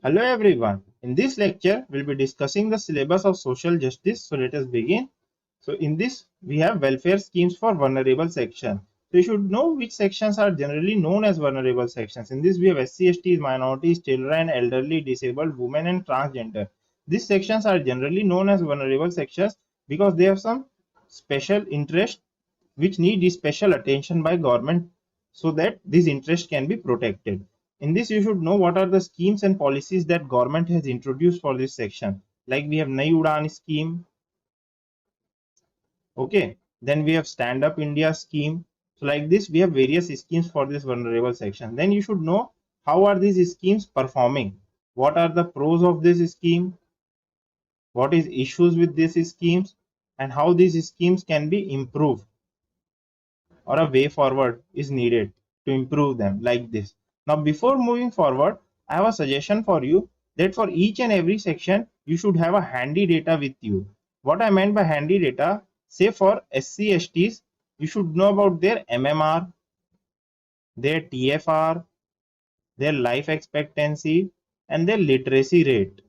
Hello everyone. In this lecture, we'll be discussing the syllabus of social justice. So let us begin. So in this, we have welfare schemes for vulnerable section. So you should know which sections are generally known as vulnerable sections. In this, we have SC, STs, minorities, children, elderly, disabled, women and transgender. These sections are generally known as vulnerable sections because they have some special interest which need special attention by government so that these interests can be protected. In this, you should know what are the schemes and policies that government has introduced for this section. Like we have Nai Udan scheme, okay. Then we have Stand Up India scheme. So like this, we have various schemes for this vulnerable section. Then you should know how are these schemes performing. What are the pros of this scheme? What is issues with these schemes? And how these schemes can be improved, or a way forward is needed to improve them, like this. Now before moving forward, I have a suggestion for you that for each and every section you should have a handy data with you. What I meant by handy data, say for SC STs, you should know about their MMR, their TFR, their life expectancy and their literacy rate.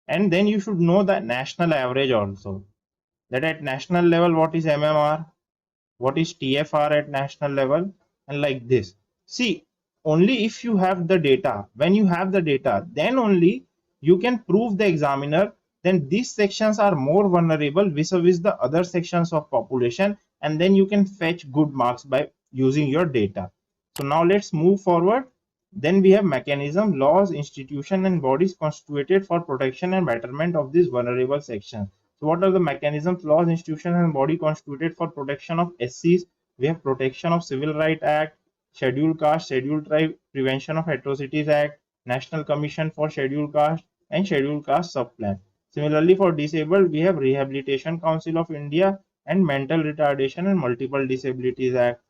And then you should know the national average also, that at national level what is MMR, what is TFR at national level, and like this. See, only if you have the data, when you have the data, then only you can prove the examiner then these sections are more vulnerable vis-a-vis the other sections of population, and then you can fetch good marks by using your data. So now let's move forward. Then we have mechanism, laws, institution and bodies constituted for protection and betterment of this vulnerable section. So what are the mechanisms, laws, institutions and body constituted for protection of SCs? We have Protection of Civil Right Act, Scheduled Caste, Scheduled Tribe, Prevention of Atrocities Act, National Commission for Scheduled Caste and Scheduled Caste Subplan. Similarly, for disabled, we have Rehabilitation Council of India and Mental Retardation and Multiple Disabilities Act.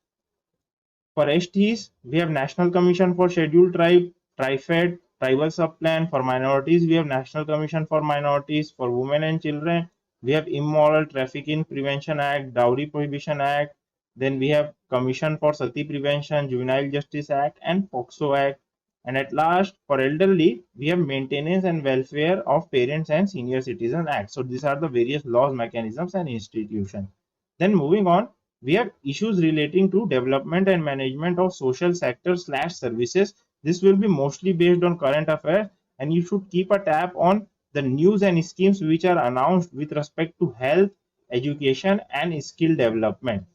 For STs, we have National Commission for Scheduled Tribe, TriFed, Tribal Subplan. For minorities, we have National Commission for Minorities. For women and children, we have Immoral Trafficking Prevention Act, Dowry Prohibition Act. Then we have Commission for Sati Prevention, Juvenile Justice Act and POCSO Act. And at last, for elderly, we have Maintenance and Welfare of Parents and Senior Citizen Act. So these are the various laws, mechanisms and institutions. Then moving on, we have issues relating to development and management of social sector / services. This will be mostly based on current affairs, and you should keep a tab on the news and schemes which are announced with respect to health, education and skill development.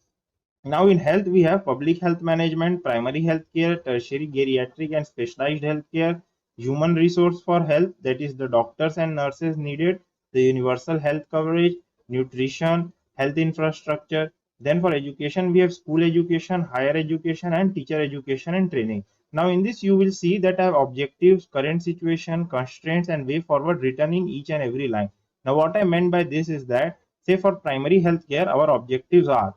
Now in health, we have public health management, primary health care, tertiary geriatric and specialized health care, human resource for health, that is the doctors and nurses needed, the universal health coverage, nutrition, health infrastructure. Then for education, we have school education, higher education and teacher education and training. Now in this, you will see that I have objectives, current situation, constraints and way forward written in each and every line. Now what I meant by this is that, say for primary health care, our objectives are,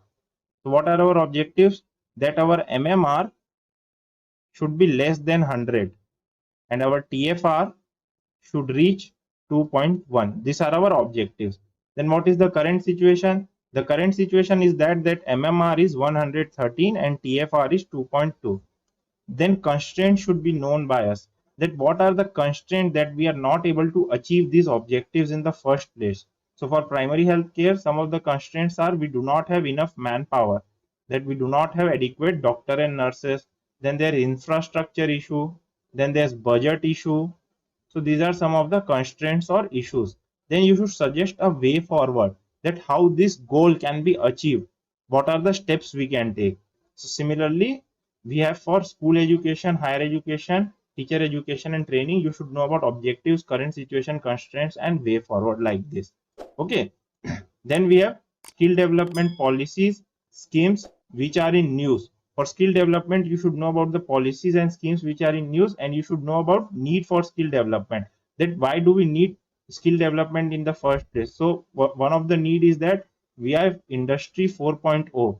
so what are our objectives? That our MMR should be less than 100 and our TFR should reach 2.1. These are our objectives. Then what is the current situation? The current situation is that MMR is 113 and TFR is 2.2. Then constraints should be known by us. That what are the constraints that we are not able to achieve these objectives in the first place. So for primary health care, some of the constraints are we do not have enough manpower, that we do not have adequate doctor and nurses, then there is infrastructure issue, then there's budget issue. So these are some of the constraints or issues. Then you should suggest a way forward, that how this goal can be achieved. What are the steps we can take? So similarly, we have for school education, higher education, teacher education and training, you should know about objectives, current situation, constraints and way forward, like this. Okay. Then we have skill development policies, schemes which are in news. For skill development, you should know about the policies and schemes which are in news, and you should know about need for skill development. That why do we need skill development in the first place? So one of the need is that we have industry 4.0.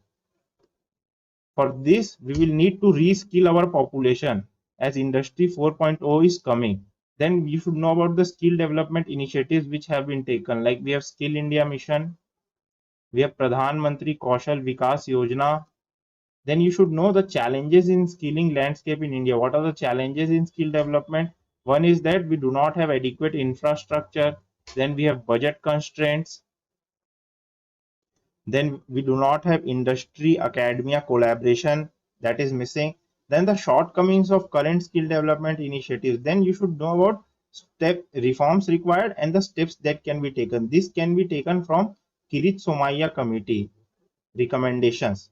For this, we will need to reskill our population as industry 4.0 is coming. Then you should know about the skill development initiatives which have been taken, like we have Skill India Mission, We have Pradhan Mantri Kaushal Vikas Yojana. Then you should know the challenges in skilling landscape in India. What are the challenges in skill development? One is that we do not have adequate infrastructure. Then we have budget constraints. Then we do not have industry academia collaboration, that is missing. Then the shortcomings of current skill development initiatives. Then you should know about step reforms required and the steps that can be taken. This can be taken from Kirit Somaiya committee recommendations.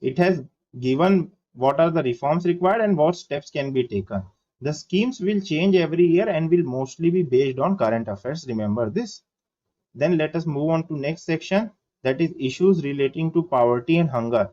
It has given what are the reforms required and what steps can be taken. The schemes will change every year and will mostly be based on current affairs. Remember this. Then let us move on to next section, that is issues relating to poverty and hunger.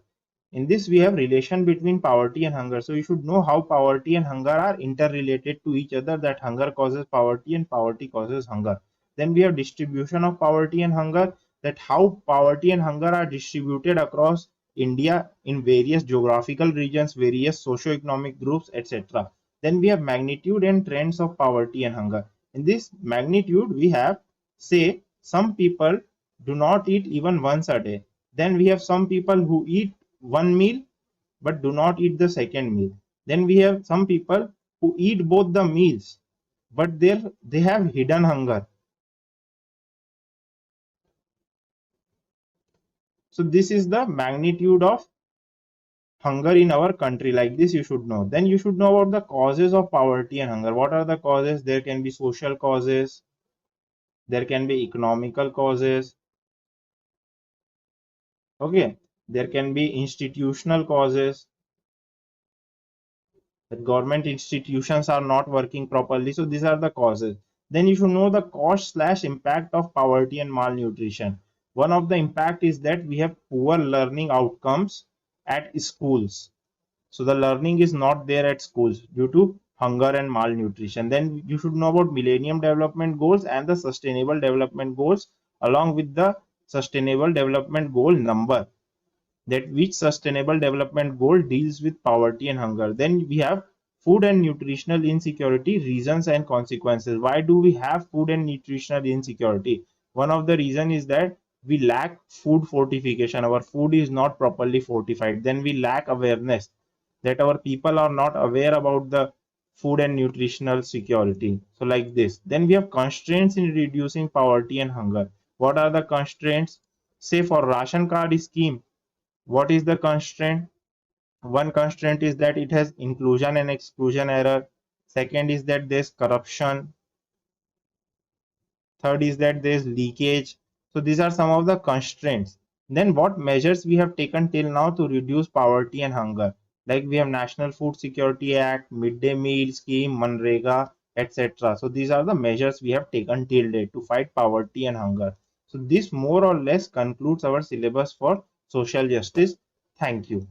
In this we have relation between poverty and hunger. So you should know how poverty and hunger are interrelated to each other, that hunger causes poverty and poverty causes hunger. Then we have distribution of poverty and hunger, that how poverty and hunger are distributed across India in various geographical regions, various socio-economic groups, etc. Then we have magnitude and trends of poverty and hunger. In this magnitude we have, say, some people do not eat even once a day. Then we have some people who eat one meal but do not eat the second meal. Then we have some people who eat both the meals but they have hidden hunger. So this is the magnitude of hunger in our country. Like this you should know. Then you should know about the causes of poverty and hunger. What are the causes? There can be social causes, there can be economical causes, okay, there can be institutional causes, that government institutions are not working properly. So these are the causes. Then you should know the cost slash impact of poverty and malnutrition. One of the impact is that we have poor learning outcomes at schools. So the learning is not there at schools due to hunger and malnutrition. Then you should know about Millennium Development Goals and the Sustainable Development Goals along with the Sustainable Development Goal number, that which sustainable development goal deals with poverty and hunger. Then we have food and nutritional insecurity, reasons and consequences. Why do we have food and nutritional insecurity? One of the reason is that we lack food fortification. Our food is not properly fortified. Then we lack awareness, that our people are not aware about the food and nutritional security. So like this. Then we have constraints in reducing poverty and hunger. What are the constraints? Say for ration card scheme, what is the constraint? One constraint is that it has inclusion and exclusion error. Second is that there's corruption. Third is that there's leakage. So these are some of the constraints. Then what measures we have taken till now to reduce poverty and hunger? Like we have National Food Security Act, Midday Meal Scheme, Manrega, etc. So these are the measures we have taken till date to fight poverty and hunger. So this more or less concludes our syllabus for social justice. Thank you.